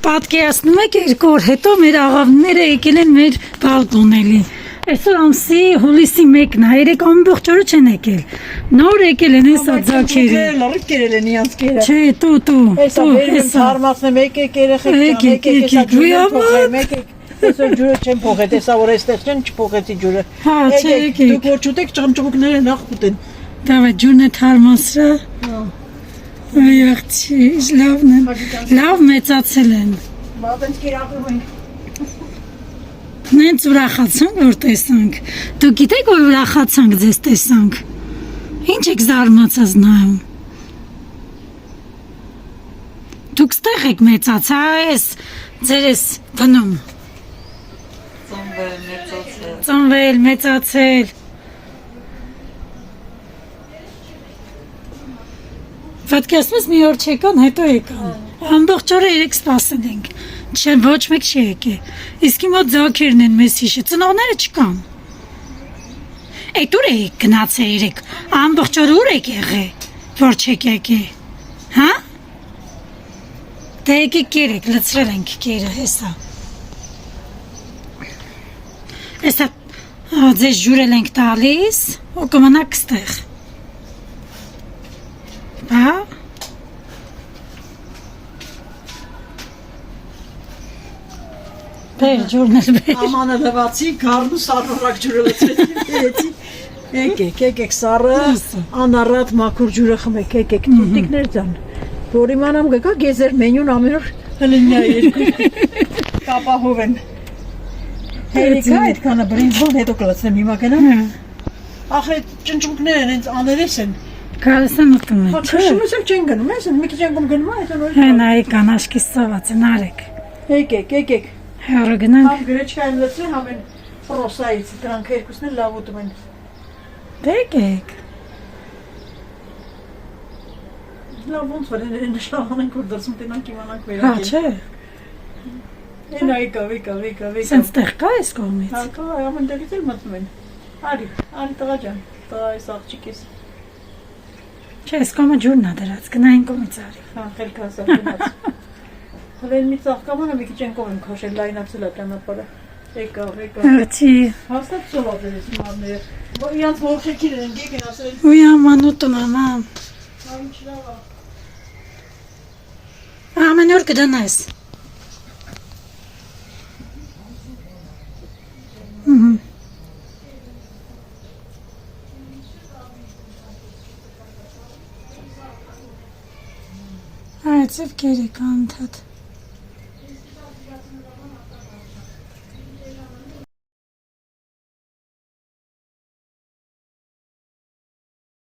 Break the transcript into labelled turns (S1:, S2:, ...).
S1: Պատկերացնում եք 2 օր հետո մեր աղավները եկել են մեր բալկոնելի։ Այսօր ամսի հուլիսի 1-ն է, 3 ամբողջ օրը չեն եկել։ Նոր եկել են հեսա ձակերը։
S2: Լրիվ կերել են իրանց կերը։
S1: Չէ, տու։
S2: Հեսա վերում թարմացնեմ, եկեք երեխեք Այսօր ջուրը չեն փոխել, տեսա որ այստեղ չեն չփոխեցի ջուրը։
S1: Հա, չէ, եկեք։
S2: Դուք որ չուտեք ճամճուկները նախ ուտեն։
S1: Դավա ջուրն է թարմացրա։ Այ աղջի, լավն են։ Լավ մեծացել են։
S2: Բաբենց կիրապում ենք։
S1: Նենց ուրախացանք, որ տեսանք։ Դու գիտեք, որ ուրախացանք ձեզ տեսանք։ Ինչ եք զարմացած նայում։ Դուք ստեղ եք մեծացա, ձեր ես բնում։ Ծնվել, մեծացել։ Պատկերացնես մի օր չեկան, հետո եկան։ Ամբողջ օրը 3 սպասել ենք։ Ոչ մեկ չի եկել։ Իսկ հիմա ձակերն են մեզ հիշը, ծնողները չկան։ Այդ ուր եք գնացել 3, ամբողջ օրը ուր եք եղել, որ չեք եկել։ Հա? Դե եկեք կերեք, լցրել ենք կերը, հեսա։ Հեսա ձեզ ջուրել ենք տալիս, ու կմնաք ստեղ։ Հա? Բեր ջուրն էլ բեր։
S2: Ամանը լվացի, գարնու սառնորակ ջուրը լցրեցի։ Եկեք սառը, անառատ մաքուր ջուրը խմեք, եկեք տուտիկներ ձան։ Որ իմանամ գկա գեզեր մենյուն ամեն օր հլինյա երկու կապահով են։ Հերիկա այդքանը բրինձբոն հետո կլացնեմ հիմա գնամ։ Ախ այդ ճնճունկները հենց աներես են։
S1: Գալիս են ուտում են,
S2: չէ։ Շուշում չեն գնում, այս մի քիչ անգամ գնում, այդ նորից։
S1: Հեն այկան աշկի սոված են արեք։
S2: Եկեք։
S1: Հեռը գնանք։
S2: Համ գրեչկային լցրի, համ են պրոսայից, դրանք երկուսն էլ լավ ուտում են։
S1: Դե եկեք։
S2: Լավ ոնց որ նշանանք որ դրսում տենանք իմանանք
S1: Հա,
S2: վերակել։
S1: չէ։
S2: Են այկա։
S1: Սենց տեղ կա այս կողմից։
S2: Հա, կա, ամեն տեղից էլ մտնում են։ Արի տղա ջան, տղա այս աղջիկիս։
S1: Չէ, այս կողմը ջուրն ա դրած, գնային կողմից արի։
S2: Հա, խելք հասա գնաց։ Հələ մի ծաղկամանը մի քիչ ենք ով քաշել լայնացել է ճանապարհը։ Եկավ։
S1: Աղջի։
S2: Հաստատ ծովա դերես մարները։ Իրանց ողջերքին են եկեն ասել։
S1: Ուй ամանուտը մամա։
S2: Ինչ լավ է։
S1: Ամեն օր կդնես։ Այցև կերեք անդադ։